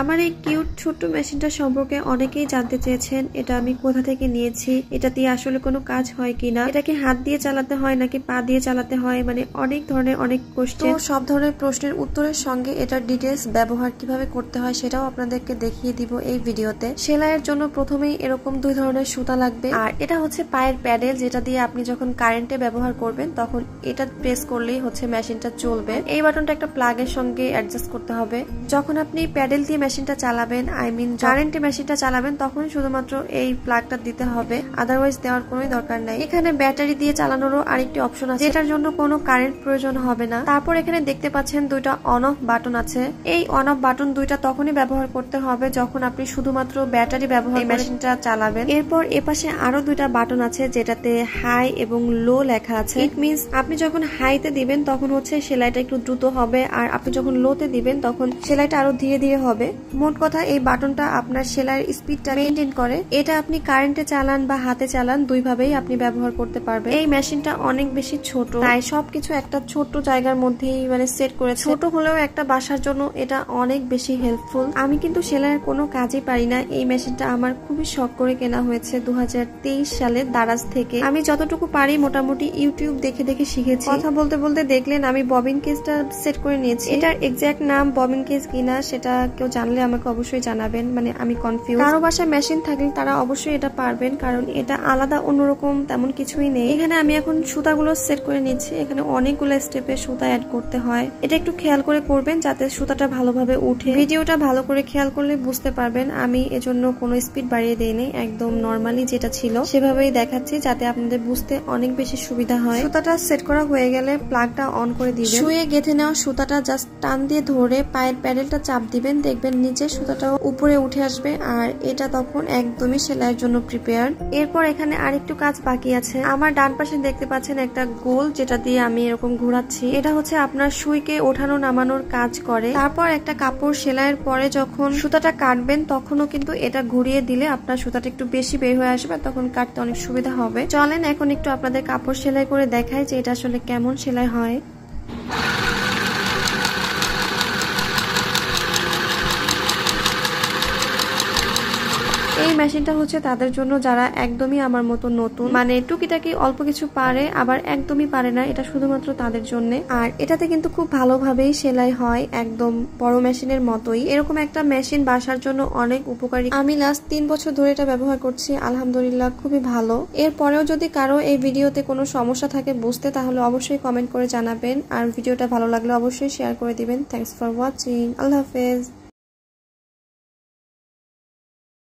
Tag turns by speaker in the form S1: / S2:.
S1: আমার এই কিউট ছোট্ট মেশিনটা সম্পর্কে অনেকেই জানতে চেয়েছেন এটা আমি কোথা থেকে নিয়েছি, এটা দিয়ে আসলে কোনো কাজ হয় কিনা, এটা কি হাত দিয়ে চালাতে হয় নাকি পা দিয়ে চালাতে হয়, মানে অনেক ধরনের অনেক কোশ্চেন। সব ধরনের প্রশ্নের উত্তরের সঙ্গে এটার ডিটেলস ব্যবহার কিভাবে করতে হয় সেটাও আপনাদেরকে দেখিয়ে দিব এই ভিডিওতে। সেলাইয়ের জন্য প্রথমেই এরকম দুই ধরনের সুতা লাগবে, আর এটা হচ্ছে পায়ের প্যাডেল, যেটা দিয়ে আপনি যখন কারেন্টে ব্যবহার করবেন তখন এটা প্রেস করলেই হচ্ছে মেশিনটা চলবে। এই বাটনটা একটা প্লাগের সঙ্গে অ্যাডজাস্ট করতে হবে। যখন আপনি প্যাডেল দিয়ে মেশিনটা চালাবেন, কারেন্টে মেশিনটা চালাবেন, তখন শুধুমাত্র এই প্লাগটা দিতে হবে, আদারওয়াইজ দেওয়ার কোনো দরকার নাই। এখানে ব্যাটারি দিয়ে চালানোরও আরেকটি অপশন আছে, যেটার জন্য কোনো কারেন্ট প্রয়োজন হবে না। তারপর এখানে দেখতে পাচ্ছেন দুইটা অন অফ বাটন আছে। এই অন অফ বাটন দুইটা তখনই ব্যবহার করতে হবে যখন আপনি শুধুমাত্র ব্যাটারি ব্যবহার মেশিনটা চালাবেন। এরপর এপাশে আরো দুইটা বাটন আছে যেটাতে হাই এবং লো লেখা আছে। ইট মিনস আপনি যখন হাইতে দিবেন তখন হচ্ছে সেলাইটা একটু দ্রুত হবে, আর আপনি যখন লোতে দিবেন তখন সেলাইটা আরো ধীরে ধীরে হবে। মোট কথা এই বাটনটা আপনার সেলাইয়ের স্পিডটা মেইনটেইন করে। এটা আপনি কারেন্টে চালান বা হাতে চালান, দুইভাবেই আপনি ব্যবহার করতে পারবেন। এই মেশিনটা অনেক বেশি ছোট, তাই সবকিছু একটা ছোট জায়গার মধ্যেই মানে সেট করেছে। ছোট হলেও একটা বাসার জন্য এটা অনেক বেশি হেল্পফুল। আমি কিন্তু সেলাইয়ের কোনো কাজই পারি না, এই মেশিনটা আমার খুবই শখ করে কেনা হয়েছে 2023 সালে দারাজ থেকে। আমি যতটুকু পারি মোটামুটি ইউটিউব দেখে দেখে শিখেছি। কথা বলতে বলতে দেখলেন আমি ববিন কেসটা সেট করে নিয়েছি। এটার এক্সাক্ট নাম ববিন কেস কিনা সেটা কেউ জানলে আমাকে অবশ্যই জানাবেন, মানে আমি কনফিউজ। কারো বাসায় মেশিন থাকলে তারা অবশ্যই এটা পারবেন, কারণ এটা আলাদা অন্যরকম তেমন কিছুই নেই। এখানে আমি এখন সুতাগুলো সেট করে নিচ্ছি। এখানে অনেকগুলো স্টেপে সুতা অ্যাড করতে হয়, এটা একটু খেয়াল করে করবেন যাতে সুতাটা ভালোভাবে উঠে। ভিডিওটা ভালো করে খেয়াল করলে বুঝতে পারবেন আমি এজন্য কোনো স্পিড বাড়িয়ে দেইনি, একদম নর্মালি যেটা ছিল সেভাবেই দেখাচ্ছি যাতে আপনাদের বুঝতে অনেক বেশি সুবিধা হয়। সুতাটা সেট করা হয়ে গেলে প্লাগটা অন করে দিবেন। শুয়ে গেঁথে নেওয়া সুতাটা জাস্ট টান দিয়ে ধরে পায়ের প্যাডেলটা চাপ দিবেন, দেখবেন নিচে সুতাটা উপরে উঠে আসবে, আর এটা তখন একদমই সেলাইয়ের জন্য প্রিপেয়ার। এরপর এখানে আরেকটু কাজ বাকি আছে। আমার ডান পাশে দেখতে পাচ্ছেন একটা গোল, যেটা দিয়ে আমি এরকম ঘোরাচ্ছি। এটা হচ্ছে আপনার সুইকে ওঠানো নামানোর কাজ করে। তারপর একটা কাপড় সেলাইয়ের পরে যখন সুতাটা কাটবেন তখনও কিন্তু এটা ঘুরিয়ে দিলে আপনার সুতাটা একটু বেশি বের হয়ে আসবে, তখন কাটতে অনেক সুবিধা হবে। চলেন এখন একটু আপনাদের কাপড় সেলাই করে দেখাই যে এটা আসলে কেমন সেলাই হয়। এই মেশিনটা হচ্ছে তাদের জন্য যারা একদমই আমার মতো নতুন, মানে টুকিটাকি অল্প কিছু পারে আবার একদমই পারে না, এটা শুধুমাত্র তাদের জন্য। আর এটাতে কিন্তু খুব ভালোভাবেই সেলাই হয়, একদম বড় মেশিনের মতোই। এরকম একটা মেশিন বাসার জন্য অনেক উপকারী। আমি লাস্ট 3 বছর ধরে এটা ব্যবহার করছি, আলহামদুলিল্লাহ খুবই ভালো। এরপরেও যদি কারো এই ভিডিওতে কোনো সমস্যা থাকে বুঝতে, তাহলে অবশ্যই কমেন্ট করে জানাবেন, আর ভিডিওটা ভালো লাগলে অবশ্যই শেয়ার করে দিবেন। Thanks for watching. আল্লাহ হাফেজ।